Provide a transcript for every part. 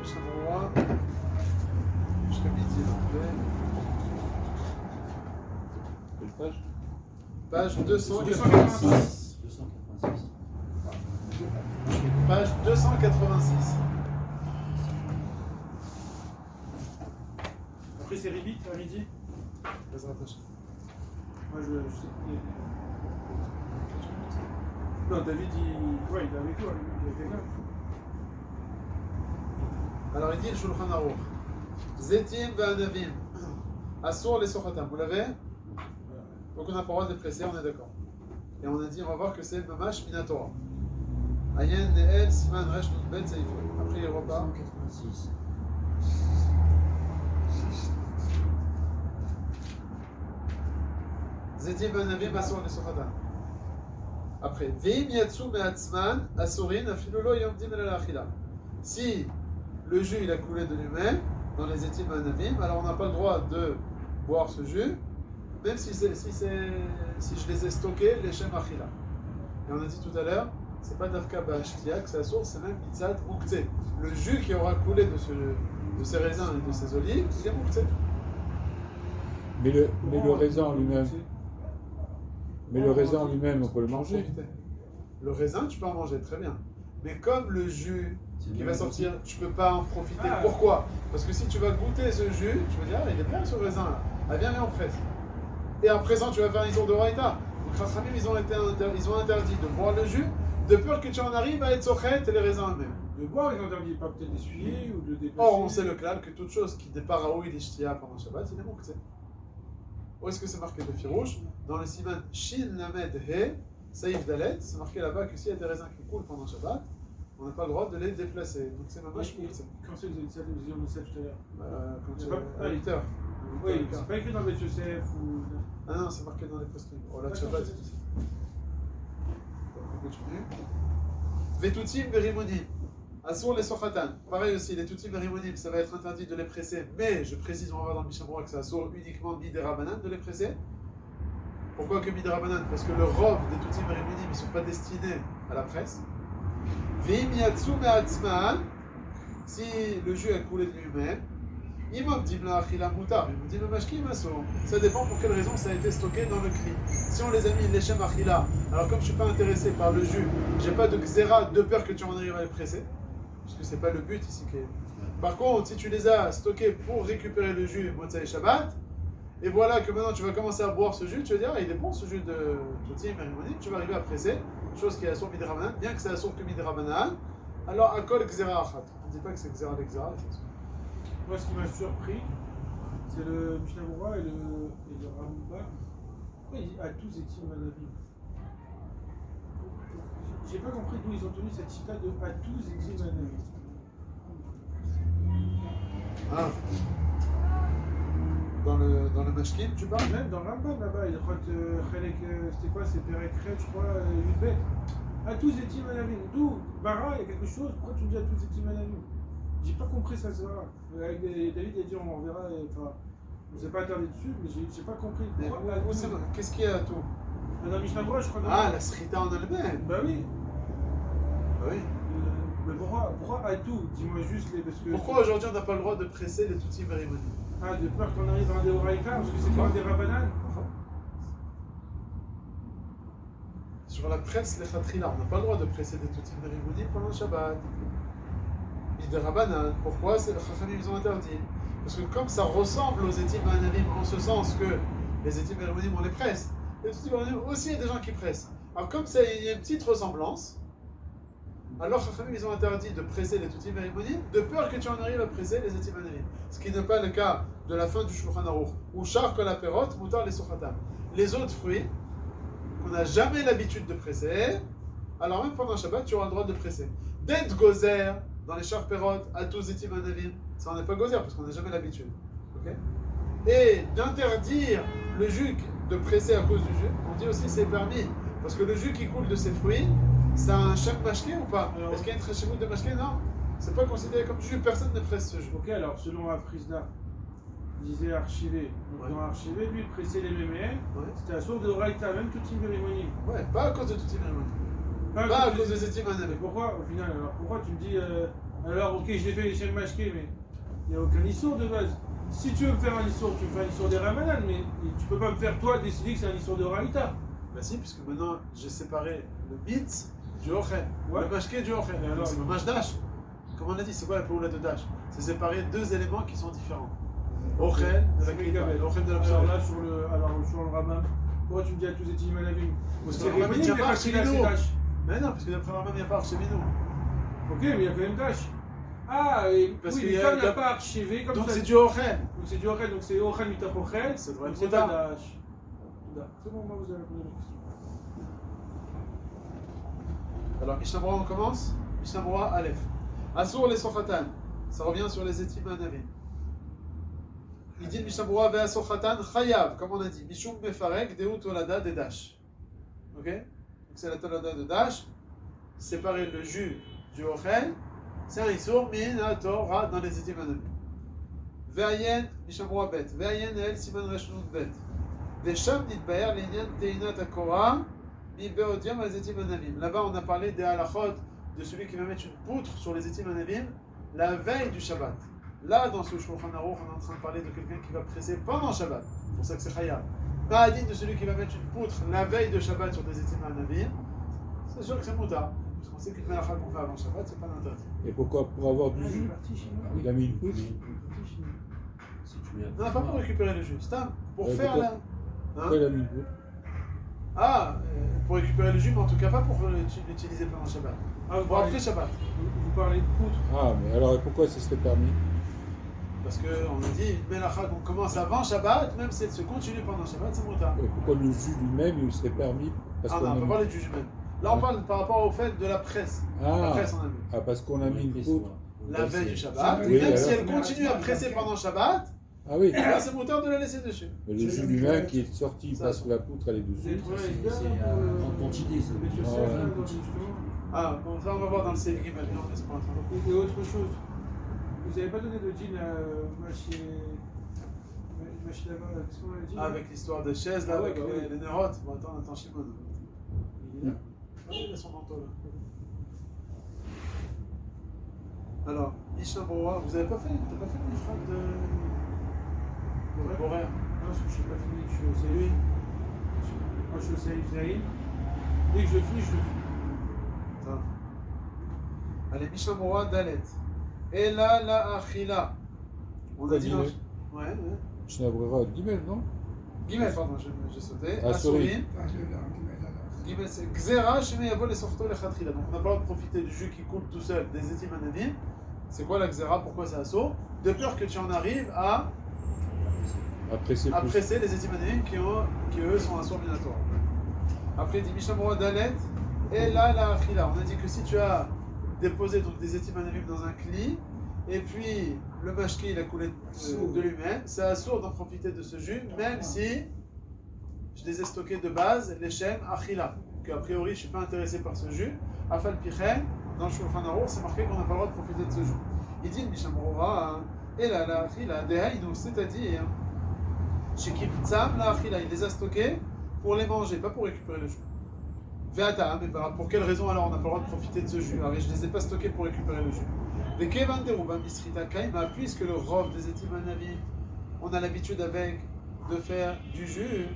Mishnah Berurah. Jusqu'à midi, Quelle page? Page 286. 286. Page 286. Après, c'est Ribit à midi. Vas-y, rattache. Moi, je sais. Non, David, il est avec toi, il était là. Alors il dit le Shulchan Aruch. Zetim ve'anavim. Assour les sochatam. Vous l'avez? Donc on n'a pas le droit de les presser, on est d'accord. Et on a dit, on va voir que c'est Mamash Minatora. Ayen Ne'el Siman Resh Nutbet Seifo. Après il repart. 286. Zetim ve'anavim assour les sochatam. Après, Ve'im yatsu me'atzman assurin afilolo yomdim el achila. Si le jus il a coulé de lui-même dans les Zetim ve'anavim, alors on n'a pas le droit de boire ce jus, même si je les ai stockés, les shem achila. Et on a dit tout à l'heure, c'est pas dafka ba'ashtia que c'est la source, c'est même mitzad muktzeh. Le jus qui aura coulé de ces raisins et de ces olives, il est muktzeh. Mais le raisin en lui-même. Mais le raisin en lui-même, on peut le manger. Le raisin, tu peux en manger très bien. Mais comme le jus qui va sortir, tu peux pas en profiter. Ah. Pourquoi? Parce que si tu vas goûter ce jus, tu vas dire, ah, il est bien ce raisin là. Ah, viens, on presse. Et à présent, tu vas faire un isor de raïta. Donc, Chachamim, ils ont interdit de boire le jus, de peur que tu en arrives à être sochet et les raisins eux-mêmes. De boire, ils ont interdit pas peut-être d'essuyer ou de déplacer. Or, on sait le klal que toute chose qui départ à ouï l'ishtia pendant Shabbat, il est muktzeh. Où est-ce que c'est marqué de firouche? Dans le siman Shin Lamed He, Saïf Dalet, c'est marqué là-bas que s'il y a des raisins qui coulent pendant Shabbat, on n'a pas le droit de les déplacer. Donc c'est mamash muktzeh. Quand c'est que vous avez dit ça, vous avez dit ça tout à l'heure. Quand C'est tu pas- à 8 heures. Oui, c'est pas écrit dans le Bet Yosef ou. Ah non, c'est marqué dans les postes. Oh là, D'accord, Shabbat. On continue. Vetutim berimonim. Assour les sochatan. Pareil aussi, les tutim berimonim, ça va être interdit de les presser, mais je précise, on va voir dans le Mishnah Berurah que ça assour uniquement midirabanan de les presser. Pourquoi que midirabanan? Parce que le rov des tutim berimonim, ils ne sont pas destinés à la presse. Veim yatsu me'atzman. Si le jus a coulé de lui-même, imam dibla achila mutar, imam dibla mashkim assour. Ça dépend pour quelle raison ça a été stocké dans le cri. Si on les a mis leshem achila, alors comme je ne suis pas intéressé par le jus, j'ai pas de xéra de peur que tu en arrives à les presser. Parce que c'est pas le but ici. Par contre, si tu les as stockés pour récupérer le jus Motzei Shabbat, et voilà que maintenant tu vas commencer à boire ce jus, tu vas dire, ah, il est bon ce jus de Touti et Merimonim, tu vas arriver à presser, chose qui est assour Midrabanan, bien que c'est assour que Midrabanan, alors Akol Xera Achat. On ne dit pas que c'est Xera l'Exera. Moi, ce qui m'a surpris, c'est le Mishnah Berurah et le Rambam. Pourquoi il dit à tous et Manavim? J'ai pas compris d'où ils ont tenu cette cita de à tous et Manavim. Ah. Dans le Mashkim, tu parles? Même dans le Rambam là-bas, il croit que c'était quoi? C'est Perek Red, je crois, Yudbet. À tous et Manavim. D'où? Bara, il y a quelque chose, pourquoi tu me dis à tous et Manavim? J'ai pas compris ça, c'est vrai. David a dit on verra, enfin, on s'est pas interdit dessus, mais j'ai pas compris. Mais Pourquoi où c'est- Qu'est-ce qu'il y a à tout? dans Mishnah Berurah, je crois. Ah, la Srita en elle-même. Bah oui. Ah oui. Mais pourquoi à tout? Dis-moi juste les. Parce que Pourquoi aujourd'hui on n'a pas le droit de presser les Touti Merimonim? Ah, de peur qu'on arrive à un Deoraïka, parce que c'est pas un des Rabbanan. Sur la presse, les Khatrila, on n'a pas le droit de presser des Touti Merimonim pendant le Shabbat. Des Rabbanan, pourquoi? C'est les Chachamim, ils ont interdit. Parce que comme ça ressemble aux Etim Anavim, en ce sens que les Etim Merimonim, on les presse, les Touti Merimonim aussi, il y a des gens qui pressent. Alors comme ça, il y a une petite ressemblance, alors Chachamim, ils ont interdit de presser les Touti Merimonim, de peur que tu en arrives à presser les Etim Anavim. Ce qui n'est pas le cas de la fin du Shulchan Aruch, où Char Kol Aperot, Mutar les Sochatam. Les autres fruits, qu'on n'a jamais l'habitude de presser, alors même pendant Shabbat, tu auras le droit de presser. D'être gozer, dans les chars perot, à tous et timanavim, ça on n'est pas gozer parce qu'on n'a jamais l'habitude. Okay, et d'interdire le jus de presser à cause du jus, on dit aussi c'est permis. Parce que le jus qui coule de ces fruits, c'est un shem mashké ou pas? Est-ce qu'il y a une tréchémout de mashké? Non. C'est pas considéré comme jus, personne ne presse ce jus. Ok, alors selon Afrizda, il disait archivé. Donc dans archivé, lui, il pressait les mémés. C'était à source de Raïta, même tout type cérémonie. Ouais, pas à cause de tout type cérémonie. Pas à cause de cette Mais imanavim. pourquoi, au final, alors pourquoi tu me dis Alors, ok, je l'ai fait les chaînes mâchées, mais il n'y a aucun issour de base. Si tu veux me faire un issour, tu me fais un issour des Ramadan, mais tu peux pas me faire toi décider que c'est un issour de Raïta. Bah si, puisque maintenant j'ai séparé le bit du ochel, Ouais. le mashké du ochel. Et alors, C'est le mashdash. Comme on a dit, c'est quoi la poula de dash? C'est séparer deux éléments qui sont différents. Ochel de la klita, l'ochel de la Alors psaume. là, sur le Rambam, pourquoi tu me dis à tous les Tilim Anavim? Parce que C'est le Rambam, il réuni, tient mais pas pas chez qu'il a nous. ses tâches. Mais non, parce que d'après le Rambam, il n'y a pas chez nous. Ok, mais il y a quand même tâche. Ah, et Parce oui, qu'il mais y a- comme il n'y il y a a- pas archivé, comme Donc ça. c'est du ochel. Donc c'est du Ochel, donc c'est Ochel mitach Ochel. Ça devrait donc être c'est Moutar. pas tâche. C'est bon, moi vous avez répondu à la question. Alors, Mishnah Berurah, on commence. Mishnah Berurah, Aleph. Asur les sochatan. Ça revient sur les étim anavim. Il dit Mishnah Berurah ve sochatan chayav, comme on a dit. Mishum mefarek deut tolada de dash. Ok? Donc c'est la tolada de dash. Séparer le jus du ochel. C'est un isur min Torah dans les étim anavim. Ve'ayen, Mishnah Berurah bet. Ve'ayen el siman reshnut bet. Ve'sham nitbayer l'inyan teinat akora. Là-bas, on a parlé des halachot de celui qui va mettre une poutre sur les étim anavim la veille du Shabbat. Là, dans ce Shulchan Aruch, on est en train de parler de quelqu'un qui va presser pendant Shabbat. C'est pour ça que c'est chayav. Pas de celui qui va mettre une poutre la veille de Shabbat sur des étim anavim. C'est sûr que c'est moutar. Parce qu'on sait qu'une melacha qu'on fait avant Shabbat, c'est pas d'interdit. Et pourquoi? Pour avoir du jus? Il a mis une poutre. Non, pas pour récupérer le jus. C'est pour faire pourquoi? la. Hein? Pourquoi il a mis une poutre? Ah, pour récupérer le jus, mais en tout cas pas pour l'utiliser pendant Shabbat. Ah, vous Pour parlez, après Shabbat. vous parlez de poutre. Ah, mais alors pourquoi ce serait permis? Parce qu'on a dit une melacha qu'on commence avant Shabbat, même si elle se continue pendant Shabbat, c'est moutar. Et pourquoi le jus lui-même il serait permis? Parce Ah qu'on non, on a peut mis... parler du jus même. Là, on parle par rapport au fait de la presse. La Ah, presse, on a vu. ah, parce qu'on a mis une poutre. La veille du Shabbat, Oui, même si alors. elle continue à presser pendant Shabbat, Ah oui, là, c'est moutar de la laisser dessus. mais le jus lui-même qui est sorti Ça, parce que la poutre elle est Vous avez dessus. trouvé C'est un isber en quantité, ça. Mais tu sais, Ouais. là, dans justement. Ah, bon, ça, on va voir dans le Seif Gimel, mais on laisse pas attendre. Et autre chose, vous n'avez pas donné de jean à Machinava, qu'est-ce qu'on a dit Ah, avec l'histoire des chaises, là, Ah ouais, avec bah ouais. les nérotes. Bon, attends, Shimon. Il est là. Ah, il a son manteau, là. Alors, Mishnah Berurah, vous avez pas fait, t'as pas fait le mifrag de Borer? Non, parce que je n'ai pas fini, je suis au C'est lui. Moi, je suis au Saïd Zahid. Dès que je finis, je finis. Attends. Allez, Mishnah Berurah, Dalet. Ela la achila. On a dit non. Gimel. Ouais, ouais. Mishnah Berurah, Gimel, non? Gimel, pardon, j'ai sauté. Ah, Asurim. Gimel, c'est Gzera, Sheme Yavo, les sortos, les Khatrila. Donc, on n'a pas le droit de profiter du jus qui coule tout seul des étim anavim. C'est quoi la Gzera? Pourquoi c'est assaut? De peur que tu en arrives à Après c'est plus. presser les étim anavim qui eux sont assaut minatoire. Après, il dit Mishnah Berurah, Dalet. Ela la achila. On a dit que si tu as déposé donc des étim anavim dans un cli, et puis le mashki il a coulé de lui-même, c'est assourd d'en profiter de ce jus, même si je les ai stockés de base, les shem achila, qu'a priori je ne suis pas intéressé par ce jus. Afal pichen, dans le Shulchan Aruch, c'est marqué qu'on n'a pas le droit de profiter de ce jus. Il dit Mishnah Berurah, et la achila, dehaïnou, c'est-à-dire, chez Kiptzam, la achila, il les a stockés pour les manger, pas pour récupérer le jus. Ve'ata, mais pour quelle raison alors on n'a pas le droit de profiter de ce jus? Alors, je ne les ai pas stockés pour récupérer le jus. Les Kevan de Ruban Bisrita Kaima, puisque le rov des étim anavim, on a l'habitude avec de faire du jus,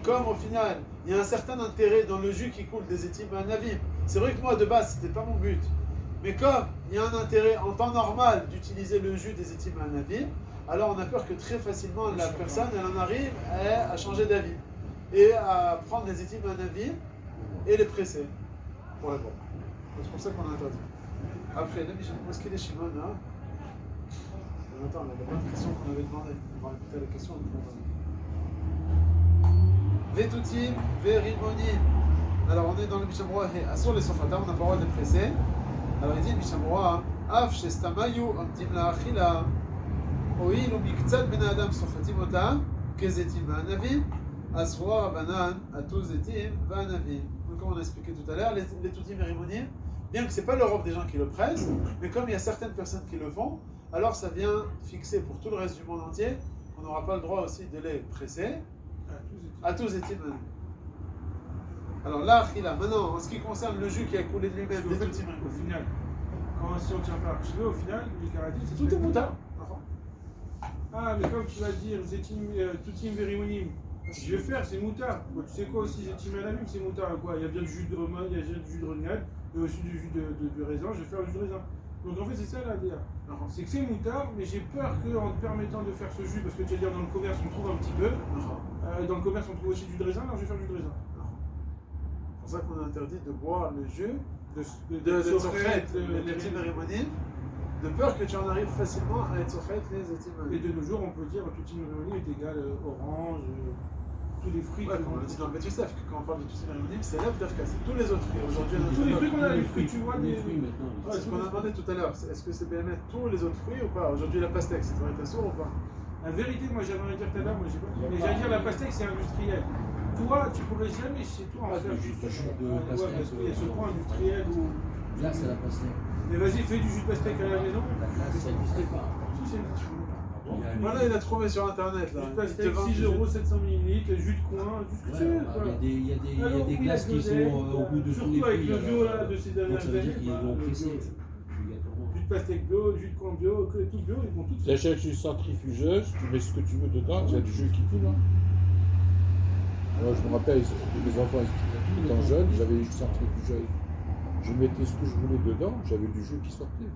comme au final, il y a un certain intérêt dans le jus qui coule des étim anavim. C'est vrai que moi de base, c'était pas mon but. Mais comme il y a un intérêt en temps normal d'utiliser le jus des étim anavim, alors on a peur que très facilement la personne, elle en arrive à changer d'avis et à prendre les étim anavim et les presser pour la boire. C'est pour ça qu'on a interdit. Après, là, où est-ce qu'il est Shimon là? Attends, on avait pas de question qu'on avait demandé. On va répéter la question. Vetutim, verimonim. Alors on est dans le Mishnah Berurah, Asur les sochata, on n'a pas le droit de les presser. Alors il dit Mishnah Berurah, Af shestamayu amdim la achila, oil ou miktzat ben adam sochatim otam, kezetim va'anavim, asroa banan, atu zetim va'anavim. Donc comme on a expliqué tout à l'heure, les tutim verimonim, bien que ce n'est pas l'Europe des gens qui le pressent, mais comme il y a certaines personnes qui le font, alors ça vient fixer pour tout le reste du monde entier, on n'aura pas le droit aussi de les presser. À tous et Alors là, Achila, maintenant, en ce qui concerne le jus qui a coulé de lui-même, Parce des qu'au petits fait, au final, quand si on tient pas archivé, au final, les Karadis, c'est tout est moutard. Ah, mais comme tu vas dire, Toutim Verimonim, je vais faire, c'est moutard. Bon, tu sais quoi aussi, Zetim Anavim, c'est moutard. Quoi. Il y a bien du jus de romain, il y a bien du jus de renard, et aussi du jus de raisin, je vais faire le jus de raisin. Donc en fait, c'est ça la DA. C'est que c'est moutard, mais j'ai peur qu'en te permettant de faire ce jus, parce que tu vas dire dans le commerce, on trouve un petit peu, dans le commerce, on trouve aussi du jus de raisin, alors je vais faire du jus de raisin. C'est pour ça qu'on a interdit de boire le jus De Tzochet, les petits Verimonim, de peur que tu en arrives facilement à être Tzochet, les petits Et Verimonim. de nos jours, on peut dire que Toutim Verimonim est égal orange, tous les fruits. Ouais, comme on l'a dit dans le Bet Yosef, que quand on parle de petits Verimonim, c'est l'œuf d'Afka, c'est tous les autres fruits. Aujourd'hui, Tous les fruits qu'on a, les fruits, tu vois, Les des fruits maintenant. c'est ce qu'on a demandé tout à l'heure. Est-ce que c'est bien mettre tous les autres fruits ou pas? Aujourd'hui, la pastèque, c'est un sourd ou pas? La vérité, moi j'avais envie de dire tout à l'heure, moi j'ai pas. Mais j'allais dire la pastèque c'est industriel. Toi, tu pourrais jamais chez toi en faire du juste jus de ouais, pastèque, parce qu'il y a ce point industriel où. Là, c'est la pastèque. Mais vas-y, fais du jus de pastèque à la maison. Là, ça n'existait pas. Si, c'est Voilà, il a trouvé sur internet là. jus de Il te pastèque, vend 6 du jus. euros, 700 ml, jus de coin, tout ce que tu veux. Il Voilà. y a des Alors, oui, glaces qui sont au bout de tous les surtout avec fruits. le bio alors, là, de ces donc dernières ça veut dire années. qu'ils bah, l'ont le pressé bio. obligatoirement. Jus de pastèque bio, jus de coin bio, tout bio, ils vont tout. Tu achètes une centrifugeuse, tu mets ce que tu veux dedans, il y a du jus qui coule. Hein. Moi, je me rappelle, mes enfants étant jeunes, j'avais une centrifugeuse. Je mettais ce que je voulais dedans, j'avais du jus qui sortait.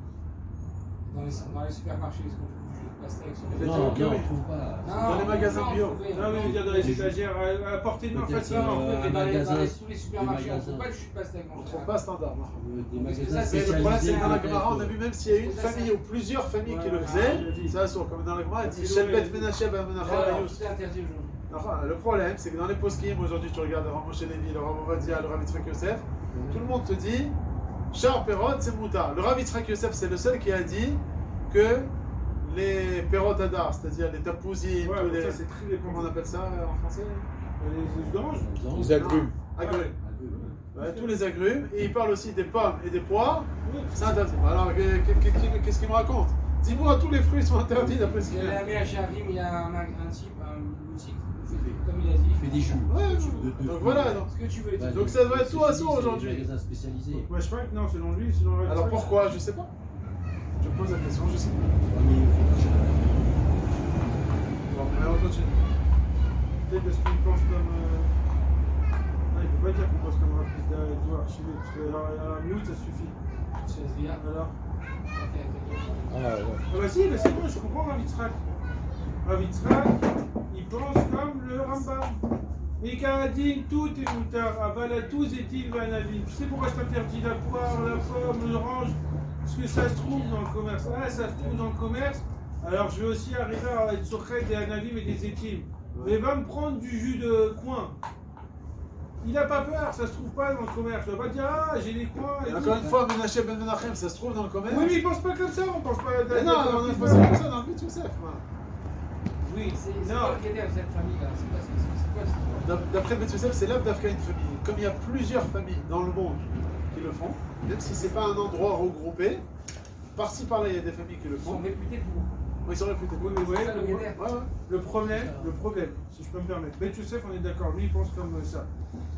Dans les supermarchés, est-ce qu'on trouve du jus de pastèque sur les Non, Non, ok, non, oui. on trouve pas. Dans les magasins bio. Non, mais je veux dire dans les étagères, à portée de main Peut-être, facilement. Mais dans magasin, tous les supermarchés, on ne magasins. trouve pas de jus de pastèque. On ne trouve pas standard. Non. Des Parce que magasins ça, Mais le problème, c'est que dans la spécialisés, Gemara, on a peut-être. vu même s'il y a une famille ou plusieurs familles qui le faisaient, ça sourd. Comme dans la Gemara, il dit Shelbet Menachem Menachem Ayus. C'est interdit aujourd'hui. Enfin, le problème, c'est que dans les poskim, aujourd'hui, tu regardes le Rav Moshe Levi, le Rav Ovadia, le Rav Yitzhak Yosef, tout le monde te dit Char Perot, c'est Moutar. Le Rav Yitzhak Yosef, c'est le seul qui a dit que les Perot Adar, c'est-à-dire les tapouzines, Ouais, tous les. ça c'est très Comment on appelle ça en français? Les jus d'orange. Les agrumes. Agrumes. Ah, Ouais, tous les agrumes. Et il parle aussi des pommes et des poires. Oui, C'est interdit. Alors, qu'est-ce qu'il me raconte? Dis-moi, tous les fruits sont interdits d'après ce Il qu'il y a. a la Charim, il y a un type, une boutique, comme il a dit. Il fait des jus. Ouais, De donc fruits. voilà. Donc, Ce que tu veux. Bah, Donc ça doit être tout à sourd c'est aujourd'hui. des magasins spécialisés. Moi je crois que non, selon lui, selon le alors pourquoi? Je sais pas. Je pose la question, je sais pas. Ouais, mais il faut pas cher. Bon, mais on continue. Peut-être parce qu'il pense comme. Non, il peut pas dire qu'il pense comme Rafizda et tout, archivé, parce que un mute ça suffit. C'est SVA. Alors. Ah, ouais. Ah bah si, mais c'est bon, je comprends Ravitzrak. Ravitzrak, il pense comme le Rambam. Mais Karadine, tout est moutard. Avala tous est-il vanavim. Tu sais pourquoi je t'interdis la poire, la pomme, l'orange? Parce que ça se trouve dans le commerce. Ah, ça se trouve dans le commerce. Alors je vais aussi arriver à être surchet des anavim et des étiles. Mais va me prendre du jus de coin. Il n'a pas peur, ça se trouve pas dans le commerce. Il va pas dire ah j'ai les coins. Et Et encore tout. une fois, Menachem Ben Menachem, ça se trouve dans le commerce. Oui, mais il pense pas comme ça, on pense pas à Mais non, on a posé comme ça dans le but Youssef. Oui, c'est Non. quoi le critère de cette famille-là? C'est quoi cette histoire? D'après le Bet Youssef, c'est l'œuvre d'Afka une famille. Comme il y a plusieurs familles dans le monde qui le font, même si c'est pas un endroit regroupé, par-ci par-là il y a des familles qui le Ils sont font. réputés pour. Oui, ils sont réputés. Oui, mais C'est ça le ouais, critère. Ouais, ouais. le problème, si je peux me permettre, Ben Youssef, on est d'accord, lui il pense comme ça.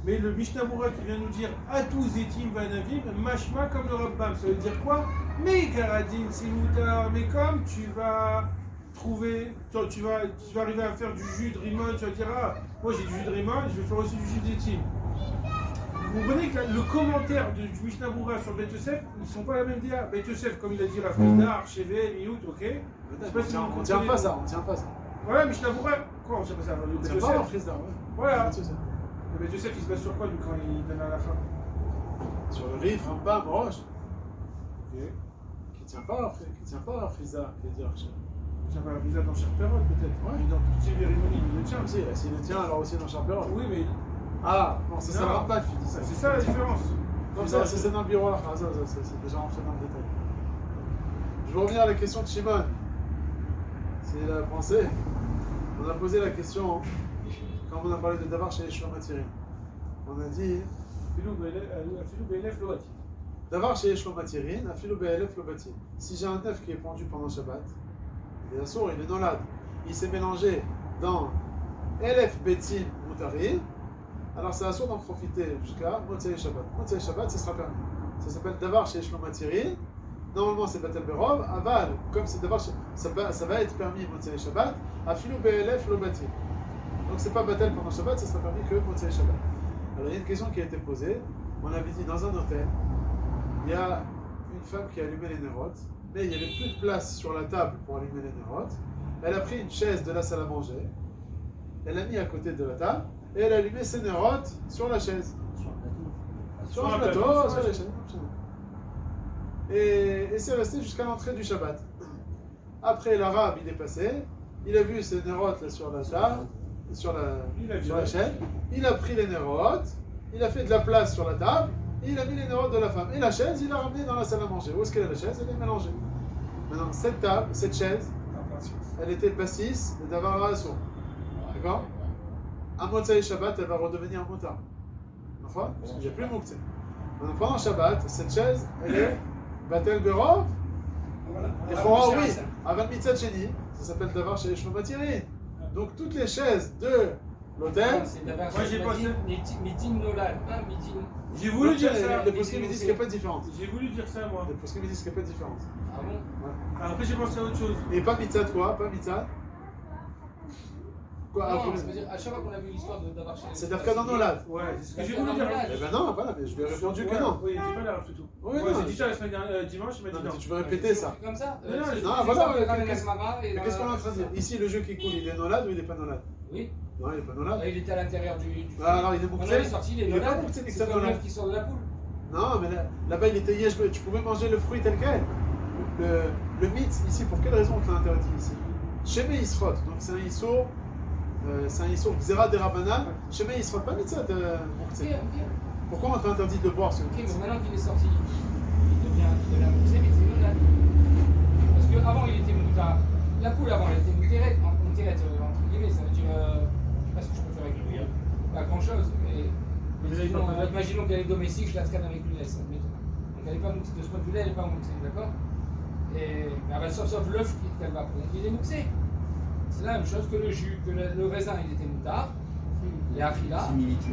Mais le Mishnah Berurah qui vient nous dire Atou Zetim Vanavim, Mashma comme le Rabbam, ça veut dire quoi? Mais Karadine, c'est moutard, mais comme tu vas trouver, tu vas arriver à faire du jus de rimon, tu vas dire ah, moi j'ai du jus de rimon, je vais faire aussi du jus de Zetim. Vous comprenez que le commentaire du Mishnah Berurah sur Ben Youssef, ils sont pas la même DA. Ben Youssef, comme il a dit, la Frisda, Archevé, Miout, ok. On tient pas ça, on tient pas ça. Voilà, Mishnah Berurah, quoi on tient pas ça? Le On Ben tient pas en Youssef, frise d'art, ouais. voilà. Bet Youssef. Le Ben Youssef, il se base sur quoi lui quand il donne à la fin? Sur le riff, Rambam, Roche, Ok. qui tient pas la frise d'art, qui est dit Archer. Tiens, pas la visa dans chaque période peut-être. Ouais. Mais dans toutes ces cérémonies, il le tient. Si, s'il le tient, alors aussi dans Champion. Oui, mais Ah, non, ça Non. ne va pas, tu dis ça. c'est ça la différence. Comme ça, c'est dans le bureau. Ah, ça, c'est déjà rentré dans le détail. Je vais revenir à la question de Shimon. C'est la pensée. On a posé la question quand on a parlé de Davar chez les Shlomatiri. On a dit Filou Be'elef Loati. Davar chez les Shlomatiri, Afilou Be'elef Lobati. Si j'ai un œuf qui est pendu pendant Shabbat, il est assourd, il est nolad. Il s'est mélangé dans Elef Betzim Moutari, alors c'est assourd d'en profiter jusqu'à Motzei Shabbat. Motzei Shabbat, ça sera permis. Ça s'appelle Davar chez Shlomatiri. Normalement, c'est Batel Berov. Aval, comme c'est Davar, ça va être permis Motzei Shabbat. Afilu Be'elef Lobati. Donc c'est pas Batel pendant Shabbat, ça sera permis que Motzei Shabbat. Alors il y a une question qui a été posée. On avait dit dans un hôtel, il y a une femme qui a allumé les nérotes, mais il n'y avait plus de place sur la table pour allumer les nérotes. Elle a pris une chaise de la salle à manger, elle l'a mis à côté de la table, et elle a allumé ses nérotes sur la chaise. Sur un plateau, sur la chaise. Et c'est resté jusqu'à l'entrée du Shabbat. Après, l'arabe, il est passé, il a vu ses nérotes là sur la table, sur la chaise, il a pris les nérotes, il a fait de la place sur la table, et il a mis les nérotes de la femme. Et la chaise, il l'a ramenée dans la salle à manger. Où est-ce qu'elle est la chaise? Elle est mélangée. Maintenant, cette table, cette chaise, elle était passis de Davar Assour. D'accord? À Motzei Shabbat, elle va redevenir motard. D'accord? Parce qu'il n'y a plus Mouktsé. Maintenant, pendant Shabbat, cette chaise, elle est Batel Berov. Et Chora, oui, Aval Mitzad Sheni, ça s'appelle Davar chez Shlomatiri. Donc, toutes les chaises de l'hôtel. Moi, j'ai pensé. Mitin Nolal, hein, Mitin. J'ai voulu dire ça. Les postes me disent qu'il n'y a pas de différence. J'ai voulu dire ça, moi. Les postes me disent qu'il n'y a pas de différence. Ah bon? Ouais. Après, j'ai pensé à autre chose. Et pas Mitzad quoi? Pas Mitzad? Quoi? Non, ça veut dire, à chaque fois qu'on a vu l'histoire d'avoir chez C'est Dafka dans Nolad. Ouais, c'est ce que j'ai voulu dire. Eh ben non, voilà, mais je lui ai répondu que non. Oui, il était pas là, c'est tout. Oui, Ouais, non, j'ai dit ça la semaine dernière, dimanche, il m'a Non, dit mais non. tu veux répéter ça. Comme ça? Non, Non, voilà, Mais mais qu'est-ce qu'on est en train de dire? Ici, le jeu qui coule, il est Nolad ou il est pas Nolad? Oui. Non, il est pas Nolad. Il était à l'intérieur du. Ah, alors il est On Mouktsé. avait sorti les Il est pas Nolad. Mouktsé, mais C'est ça comme Nolad. l'œuf qui sort de la poule. Non, mais là-bas, il était Yesh, tu pouvais manger le fruit tel quel. Le mitz, ici, pour quelle raison on te l'a interdit ici? Shemé Yisrot, donc c'est un Issour Xera des Rabbanan. Shemé Yisrot, pas Mitzad Mouktsé. Ok. Pourquoi on t'a interdit de le boire ce Ok, mais mitz? maintenant qu'il est sorti, il devient moussé, mais c'est Nolad. Parce qu'avant, il était moutard. La poule, avant, elle était moutérette, entre guillemets, ça veut dire. Je sais pas ce que je peux faire avec lui. Pas grand chose, mais. Imaginons qu'elle est domestique, je la scanne avec lui, admettons. Donc elle n'est pas mouxée. De ce point de vue-là, elle n'est pas mouxée, d'accord? Mais elle va sauf l'œuf qu'elle va prendre, il est mouxé. C'est la même chose que le jus, que le raisin, il était moutard. Les achila.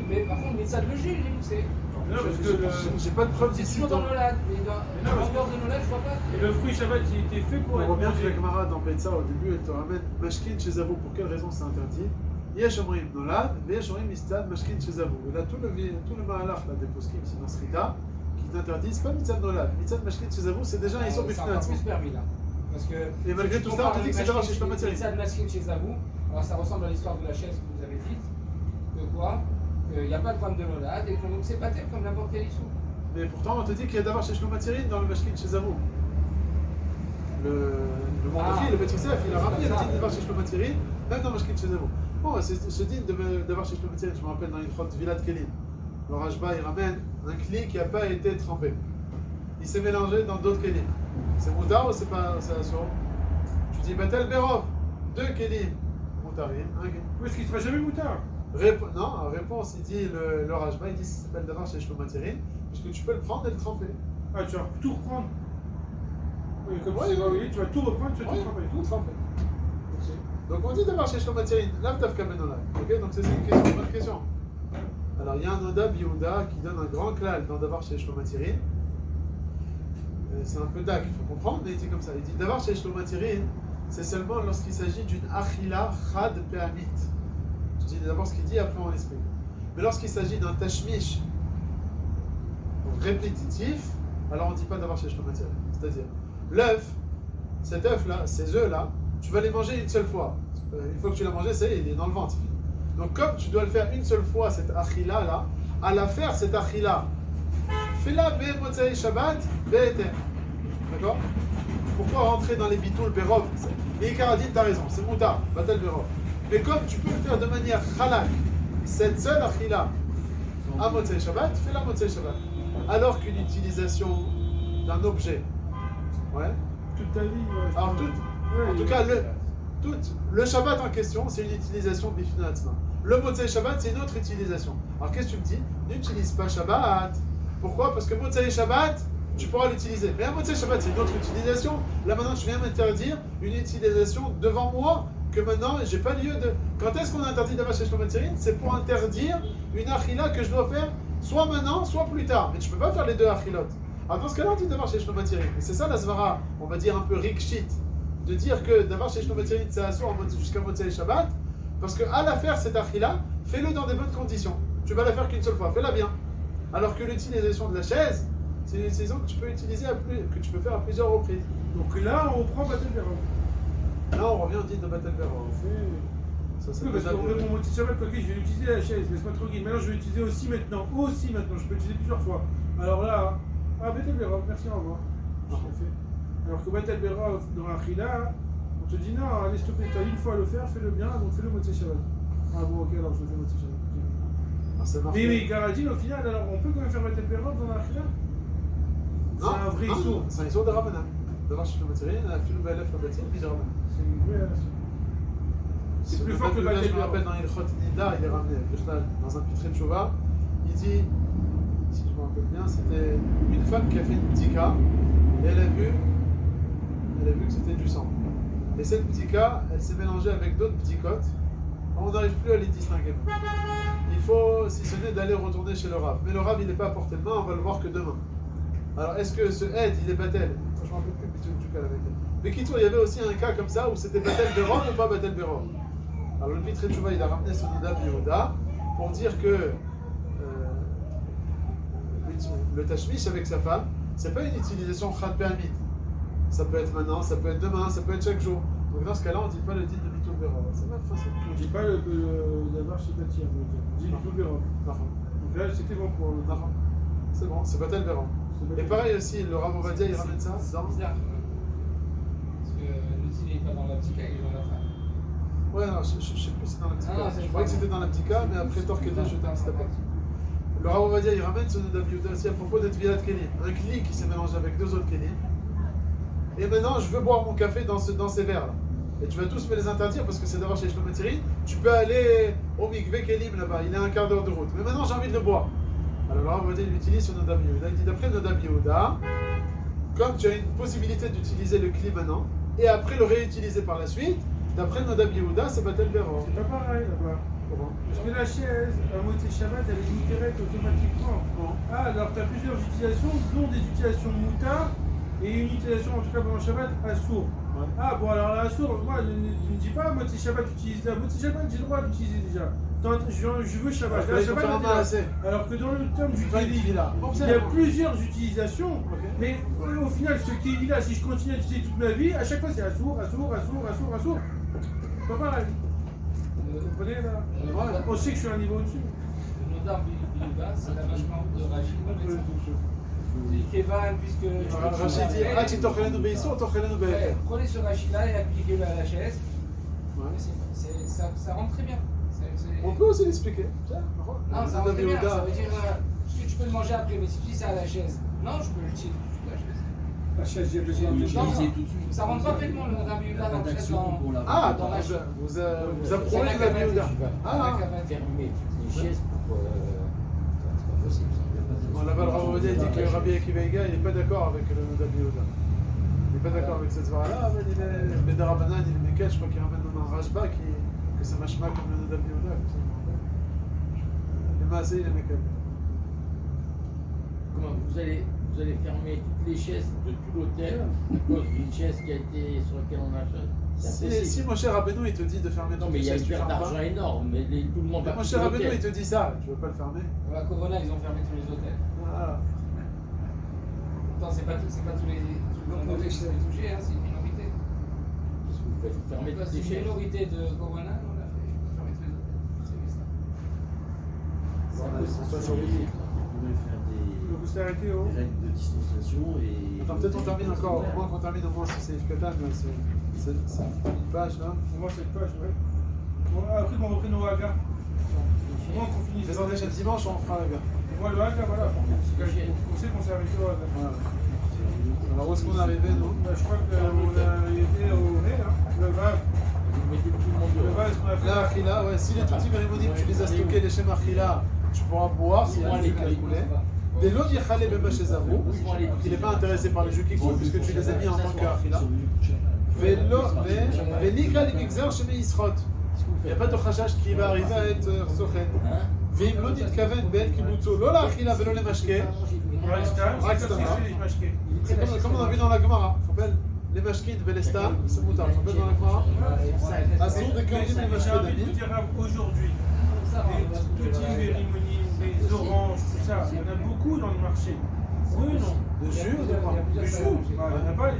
Mais par contre, le jus, il est mouxé. Non, parce que J'ai pas de preuve C'est d'ici. toujours dans Nolad. Mais en dehors de Nolad, je vois pas. le fruit Shabbat, il était fait pour On être revient mangé. avec Mara dans Betsa au début, elle te ramène Mashkin chez Zavou. Pour quelle raison c'est interdit? Yesh Omrim Nolad, Yesh Omrim Istad, Mashkin chez Zavou. Et là, tout le Mahalach des poskim ici dans Srita, qui t'interdit, c'est pas Mitzad Nolad. Mitzad Mashkin chez Zavou, c'est déjà un Issour C'est Bifnat. encore plus permis là. Parce que. Et malgré tout ça, on te dit que c'est d'avoir chez Shlomatiri. Ça de masquine chez Zavou. Alors ça ressemble à l'histoire de la chaise que vous avez dite. Que quoi? Qu'il n'y a pas de problème de Nolad et qu'on c'est pas tel comme n'importe quel Issour. Mais pourtant, on te dit qu'il y a d'avoir chez Shlomatiri dans le Mashkin chez Zavou. Le Mordofi, le Beth Yosef, il a rappelé, il a dit d'avoir chez Shlomatiri, même dans le Mashkin chez Zavou. Bon, c'est ce digne d'avoir chez Shlomatiri, je me rappelle dans une fois de Vilad Kelim. Le Rajba, il ramène un kli qui n'a pas été trempé. Il s'est mélangé dans d'autres kelim. C'est moutard ou c'est pas assourd? Tu dis Batel Berov, 2 kelim moutarim, un kelim. Parce qu'il ne sera jamais moutard. Non, réponse, il dit le Rajba, il dit ça s'appelle d'avoir chez Shlomatiri, puisque tu peux le prendre et le tremper. Ah, tu vas tout reprendre. Oui, comme Ouais, c'est ouais. Baouli, tu vas tout reprendre, tu vas Ouais, tout tremper. tout trempé. Donc on dit d'avoir chez Shlomatiri, l'Avdav Kamenola. Ok, donc c'est une bonne question. Alors il y a un Oda Yehuda qui donne un grand klal dans d'avoir chez Shlomatiri. C'est un peu dac, il faut comprendre, mais il dit comme ça. Il dit d'avoir chez Shlomatiri, c'est seulement lorsqu'il s'agit d'une achila chad pe'amit. Je dis d'abord ce qu'il dit, après on l'explique. Mais lorsqu'il s'agit d'un tashmish répétitif, alors on ne dit pas d'avoir chez Shlomatiri. C'est-à-dire, l'œuf, cet œuf-là, ces œufs-là, tu vas les manger une seule fois. Une fois que tu l'as mangé, c'est il est dans le ventre. Donc comme tu dois le faire une seule fois, cette achila-là, à la faire cette achila, fais-la be Motzei Shabbat, be'eter. D'accord? Pourquoi rentrer dans les bitouls Berov? Les Ikaradin, t'as raison, c'est moutard, Batel Berov. Mais comme tu peux le faire de manière halak, cette seule achila, à Motzei Shabbat, fais-la Motzei Shabbat. Alors qu'une utilisation d'un objet, ouais. Toute ta vie. Ouais. Alors en tout cas, le Shabbat en question, c'est une utilisation bifna atzma. Le Motzei Shabbat, c'est une autre utilisation. Alors qu'est-ce que tu me dis? N'utilise pas Shabbat. Pourquoi? Parce que Motzei Shabbat, tu pourras l'utiliser. Mais un Motzei Shabbat, c'est une autre utilisation. Là maintenant, je viens m'interdire une utilisation devant moi que maintenant, j'ai pas lieu de. Quand est-ce qu'on interdit d'avoir chez Shlomatzirin? C'est pour interdire une achila que je dois faire soit maintenant, soit plus tard. Mais tu peux pas faire les deux achilot. Alors dans ce cas-là, on dit d'avoir chez Shlomatzirin. Et c'est ça la svara, on va dire un peu rikshit, de dire que d'avoir chez Shlomatzirin, c'est assoir jusqu'à Motzei Shabbat, parce que à la faire cette achila, fais-le dans des bonnes conditions. Tu vas la faire qu'une seule fois, fais-la bien. Alors que l'utilisation de la chaise, c'est une utilisation que tu peux utiliser que tu peux faire à plusieurs reprises. Donc là, on prend Batel Berov. Là, on revient au dit de Batel Berov. Ça, c'est Oui, parce déjà qu'on bien. met mon petit Shabbat, ok, je vais l'utiliser la chaise, laisse-moi tranquille. Maintenant, je vais l'utiliser aussi maintenant. Aussi maintenant, je peux l'utiliser plusieurs fois. Alors là, Batel Berov, merci, au revoir. Je l'ai fait. Alors que Batel Berov, dans la Khila, on te dit non, allez, s'il te plaît, t'as une fois à le faire, fais-le bien, donc fais-le Motzei Shabbat. Ah bon, ok, alors je le fais Motzei Shabbat. Ah, c'est marqué. Mais oui, Garadine, au final, alors on peut quand même faire Batel Berov dans la Khila? C'est un vrai issour. C'est un issour de Rabbanan. D'avoir chez Shlomatzirin, la fille de Belef Rabbatin, puis de Rabbanan. C'est une vraie relation. C'est plus fort que le Batel. Batel Je me rappelle dans Ilchot Nida, il est ramené dans un Pitre de Shova. Il dit, si je me rappelle bien, c'était une femme qui a fait une ptika et elle a vu que c'était du sang. Et cette ptika, elle s'est mélangée avec d'autres ptikotes. On n'arrive plus à les distinguer. Il faut, si ce n'est d'aller retourner chez le Rav. Mais le Rav, il n'est pas à portée de main, on va le voir que demain. Alors, est-ce que ce aide, il est Batel? Je ne me rappelle plus du cas avec elle. Mais Kitour, il y avait aussi un cas comme ça où c'était Batel Berov ou pas Batel Berov. Alors, le Pitre de Shova, il a ramené son Nida Yehuda pour dire que le tashmish avec sa femme, c'est pas une utilisation khat permit. Ça peut être maintenant, ça peut être demain, ça peut être chaque jour. Donc dans ce cas-là, on ne dit pas le dit de Bitul Berov. C'est même facile. On dit pas d'avoir chez Tati, on dit Batel Berov. Donc là, c'était bon pour le Non. C'est bon, c'est Batel Berov. Et pareil aussi, le Rav Ovadia, il ramène ça C'est dans... bizarre. Parce que le il n'est pas dans la ptika, il est dans la femme. Ouais, non, je sais plus si c'est dans la petite Ah, non, je croyais que c'était dans la petite mais après Torqueda, je t'ai c'était pas. Le Rav Ovadia, il ramène son Nida Yehuda aussi à propos de Tvilat Kelim. Un kli qui s'est mélangé avec deux autres kelim. Et maintenant, je veux boire mon café dans ces verres-là. Et tu vas tous me les interdire parce que c'est d'avoir chez Shlomatzirin. Tu peux aller au Mikveh Kelim là-bas, il est à un quart d'heure de route. Mais maintenant, j'ai envie de le boire. Alors le Rav Ovadia, il utilise son Nida Yehuda. Il dit d'après Nida Yehuda, comme tu as une possibilité d'utiliser le kli maintenant, et après le réutiliser par la suite, d'après Nida Yehuda, c'est Batel Berov. C'est pas pareil là-bas. Comment? Parce que la chaise, à Motzei Shabbat, elle est littérée automatiquement. Non. Ah, alors tu as plusieurs utilisations, dont des utilisations moutard et une utilisation, en tout cas pendant Shabbat, à sourd. Ouais. Ah, bon, alors la sourd, moi, ne me dis pas, Motzei Shabbat, utilise la Motzei Shabbat, j'ai le droit d'utiliser déjà. Je veux Shabbat. Là, il faut Shabbat, faire un elle est là. assez. Alors que dans le terme du Pas une Kéli, fila. il y a plusieurs utilisations, Ok. mais au final, ce Kéli-là, si je continue à l'utiliser toute ma vie, à chaque fois c'est à sourd. Pas pareil. Vous comprenez là? Ouais. On sait que je suis à un niveau au-dessus. Le Nodar Biouda, c'est l'avachement de Rachid. C'est Kevan, puisque. Rachid dit, ah, tu t'ochelenu beissou, t'ochelenu Ouais, be'eter. prenez ce Rachid-là et appliquez-le à la chaise. Ouais. Ça rentre très bien. On peut aussi l'expliquer. Tiens, Non, ça rentre très bien. Ça veut dire parce que tu peux le manger après, mais si tu dis ça à la chaise, non, je peux l'utiliser tout de suite à la chaise. La chaise, j'ai besoin Vous de l'utilisez tout de suite. Ça rentre parfaitement le Nodar Biouda La dans rédaction pour la Ah, dans la chaise. vous approuvez C'est la la Yehuda. Ah, Fermer toutes les chaises pour. C'est pas possible. bon, là-bas, le Rav Ovadia dit que Rabbi Akiva Eiga, il n'est pas d'accord avec le Nodar Yehuda. Il n'est pas d'accord avec cette svara-là, mais il est Bedarabanan, il est Mekel, je crois qu'il ramène dans un Rashba que c'est machma comme le Nodar Yehuda. Le Maasé, il est Mekel. Comment vous allez fermer toutes les chaises de tout l'hôtel à cause d'une chaise qui a été sur laquelle on a acheté. C'est impossible. Si mon cher Rabbeinu, il te dit de fermer Non, toutes mais les il y a chaises, une tu perte fermes d'argent pas. énorme, mais tout le monde va Mon quitter cher Rabbeinu, l'hôtel. il te dit ça, tu veux pas le fermer? Pour la Corona, ils ont fermé tous les hôtels. Voilà. Pourtant, c'est pas tous les hôtels qui sont touchés, hein, c'est une minorité. Qu'est-ce que vous faites? Vous fermez toutes C'est les une chaises. minorité de Corona, on l'a fait fermer tous les hôtels. C'est bizarre. Voilà, c'est pas c'est sur les- Vous pouvez faire Donc vous arrêtez au. des règles de distanciation et. Attends, peut-être on termine encore, au moins qu'on termine au moins sur ces Katan, c'est une page là. On voit cette page, ouais. Bon, après qu'on reprenne nos hagas. Au moins qu'on finisse. Les ordres chaque dimanche, on fera la gare. Moi, le haga, voilà. On sait qu'on s'est arrêté au haga. Voilà. Alors où est-ce qu'on est arrivé, nous? Bah, je crois qu'on a été au Ré, là. Le Vav. Vous mettez tout le monde Le dehors. Vav, est-ce qu'on a fait Là, Achila, ouais, si les petits mérimonim, tu les as stockés, les schémas Achila, tu pourras boire s'il y a un jus qui a coulé. Des lots d'Yechalé Beba chez Zavou, il n'est pas intéressé par les jus qui coulent puisque tu les as mis en tant qu'Achila. Venika l'imigzer chez Meisrot. Il n'y a pas de chashash qui va arriver à être sochen. Veim lo nitkaven ben kibutzo lo la'achila velo lemashke. C'est comme on a vu dans la Gemara. Tu te rappelles les mashkin velestam, c'est moutar. Tu te rappelles dans la Gemara Assour de Karim les J'ai mashkin envie de vous dire aujourd'hui, les petits vérimonies, les oranges, tout ça, il y en a beaucoup dans le marché. Oui ou non? de jus ou de quoi Du jus. Il y en a pas.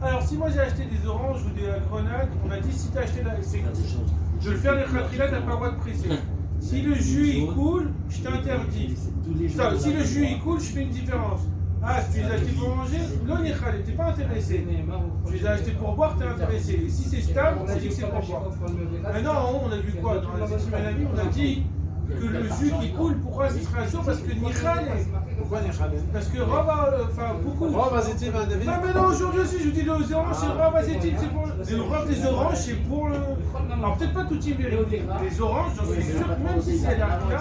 Alors si moi j'ai acheté des oranges ou des grenades, on m'a dit si tu as acheté je vais faire les khatrila, tu n'as pas le droit de presser. Si le jus il coule, je t'interdis. Si le jus il coule, je fais une différence. Ah, si tu les as achetés pour manger, non, t'es pas intéressé. Tu les as achetés pour boire, t'es intéressé. Et si c'est stable, on dit que c'est pour boire. Maintenant, on a vu quoi? Dans les études Manavi, on a dit que le jus qui coule, pourquoi ce serait sûr? Parce que Nichal, Pourquoi Nichal parce que Rava, enfin beaucoup. Oh, vas-y, Manavi. Non, mais non, aujourd'hui aussi, je vous dis les oranges, c'est Rava Zétine, c'est pour. Les oranges, c'est pour le. Alors, peut-être pas tout type, mais les oranges, j'en suis sûr, même si c'est la on devrait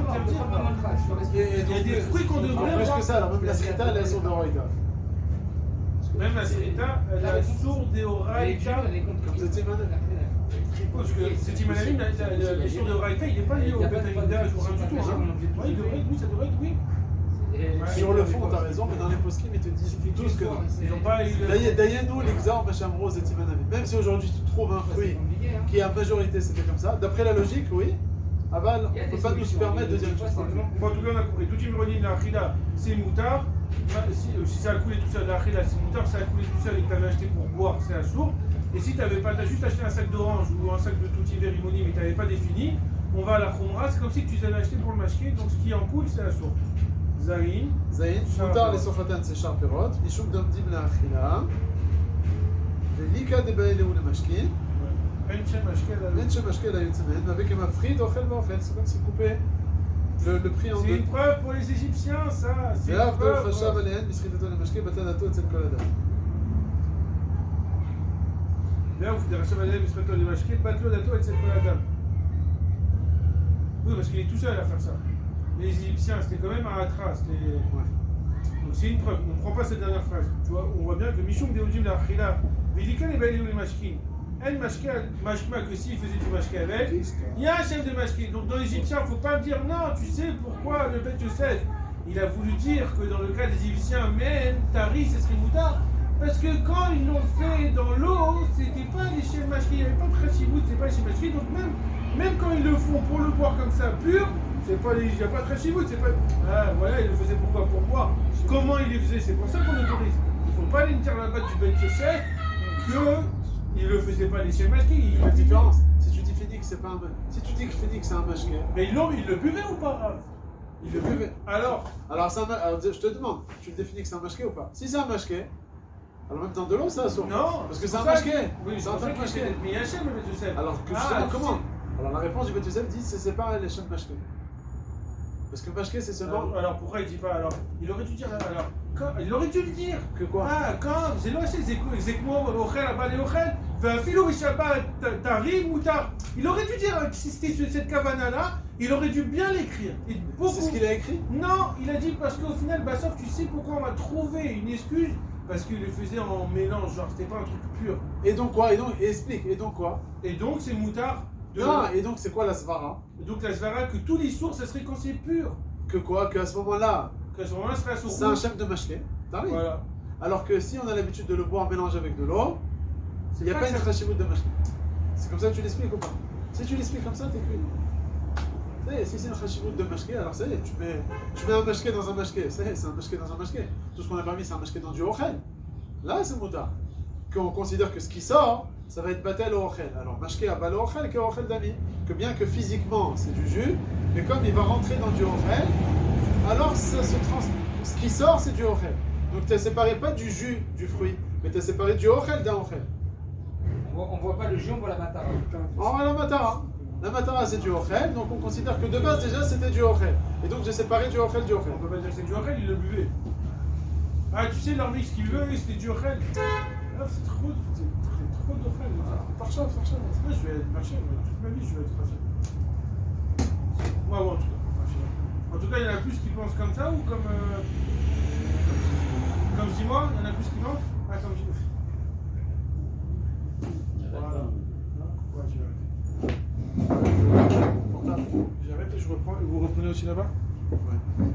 interdire. Il y a des fruits qu'on devrait Plus avoir. que ça, alors même la srita, elle est sur de Roïda. Même la srita, elle a sourde et oraïta. Comme c'était Manavi. Parce que cet imanavim, le sourd de oraïta, il n'est pas lié au bétaïdage ou rien du tout. Oui, ça devrait être oui. Sur le fond, t'as raison, mais dans les poskim, ils te disent tous que non. Ils n'ont pas eu le. D'ailleurs, l'exemple, Machamro, c'est Timanavi. Même si aujourd'hui tu trouves un fruit qui à majorité c'était comme ça, d'après la logique, oui, Aval, on ne peut pas nous se permettre de dire une chose pareille. Bon, en tout cas, on a compris. Tout imanavim, la achila, c'est moutard. Si ça a coulé tout seul, la achila, c'est moutard. Si ça a coulé tout seul et que tu avais acheté pour boire, c'est un sourd. Et si tu n'avais pas, tu as juste acheté un sac d'orange ou un sac de touti vérimoni, mais tu n'avais pas défini, on va à la khumra, c'est comme si tu les avais acheté pour le mashké, donc ce qui en coule, c'est la sourd. Zahin, מותר לסוחתן זה שאר פירות, משום דומדים לאכילה, וליקה דבאלהו למשקין, אין שם משקה. אין שמשקה לה יוצא מהן, מהווה כמפחיד אוכל ואוכל, c'est comme si coupé le prix en C'est deux. une preuve pour les Égyptiens, ça. C'est une ואף לא preuve. חשב עליהן בסחיטתו למשקה בתנתו אצל כל אדם. D'ailleurs, vous direz, Chavalier, Misrato, les mashké, Batlo, Dato, etc. Oui, parce qu'il est tout seul à faire ça. Les Égyptiens, c'était quand même un atra. Donc c'est une preuve. On ne prend pas cette dernière phrase. Tu vois, on voit bien que Mishum Deodim la Achila, Védikan et Bailou les mashkin. Elle mashka, mashma que s'il faisait du mashka avec, il y a un chef de mashkin. Donc dans l'Égyptien, il ne faut pas me dire non, tu sais pourquoi le Beth Yosef, il a voulu dire que dans le cas des Égyptiens, même Tari, c'est ce qui est moutard. Parce que quand ils l'ont fait dans l'eau, c'était pas les chefs mashki, il n'y avait pas de Khashivut, c'est pas les chefs mashki. Donc même quand ils le font pour le boire comme ça pur, c'est pas il n'y a pas de Khashivut, c'est pas. Ah voilà, ils le faisaient pourquoi? Pour boire. Comment ils les faisaient? C'est pour ça qu'on autorise. Il ne faut pas aller me dire là-bas du Ben Yosef qu'ils le faisaient pas les chefs mashki. Il y a une différence. Si tu dis Phoenix, c'est pas un. Si tu dis que Phoenix c'est un mashké. Mais ils le buvaient ou pas? Il le buvait. Alors je te demande, tu le définis que c'est un mashké ou pas? Si c'est un mashké, alors même dans de l'eau, ça assourd. non, Parce que c'est un mashké. Oui, c'est c'est un pour ça truc qu'il mashké. Mais il y a un chef, le Ben Yosef. Alors que justement, comment? Alors la réponse du Beth Yosef dit c'est séparé les chefs mashké. Parce que mashké c'est seulement. Alors pourquoi il dit pas alors? Il aurait dû dire alors. Il aurait dû le dire. Que quoi? Ah, comme c'est là, c'est Zekmo, Ochel, Abal et Ochel, Filo, Shabbat, Tarim, Moutar. Il aurait dû dire que si c'était cette cavana-là, il aurait dû bien l'écrire. C'est ce qu'il a écrit? Non, il a dit parce qu'au final, Bassov, tu sais pourquoi on va trouver une excuse? Parce qu'il le faisait en mélange, genre c'était pas un truc pur. Et donc quoi? Et donc, explique, et donc quoi? Et donc c'est Moutar. Non, et donc c'est quoi la svara? Donc la svara, que tous les sourds, ça serait quand c'est pur. Que quoi? Qu'à ce moment-là, Qu'à ce moment-là, ce serait à c'est un chef de mashké. T'arrives? Voilà. Alors que si on a l'habitude de le boire mélangé avec de l'eau, il n'y a pas une khashivut de mashké. C'est comme ça que tu l'expliques ou pas? Si tu l'expliques comme ça, t'es cuit. Si c'est une khashivut de mashké, alors ça y est, tu mets un mashké dans un mashké. Ça y est, c'est un mashké dans un mashké. Tout ce qu'on a permis, c'est un mashké dans du ochel. Là, c'est moutar. Qu'on considère que ce qui sort, ça va être batel au ochel. Alors, mashké à bal au ochel qu'au ochel d'ami. Que bien que physiquement, c'est du jus, mais comme il va rentrer dans du ochel, alors ça se transforme. Ce qui sort, c'est du ochel. Donc, tu n'as séparé pas du jus du fruit, mais tu as séparé du ochel d'un ochel. On voit pas le jus, on voit la matara. On voit la matara. La matara, c'est du ochel, donc on considère que de base, déjà, c'était du ochel. Et donc, j'ai séparé du ochel du ochel. On peut pas dire que c'est du Ochel, il le buvait. Ah, tu sais, leur mix qu'ils buvaient, c'était du Ochel. Ah, c'est trop d'Ochel. Farchov. Moi, je vais être marché, toute ma vie, je vais être marché. Moi, en tout cas. En tout cas, il y en a plus qui pensent comme ça ou comme. Comme je dis moi, il y en a plus qui pensent. Ah, comme je dis. je reprends. Et vous reprenez aussi là-bas? Ouais.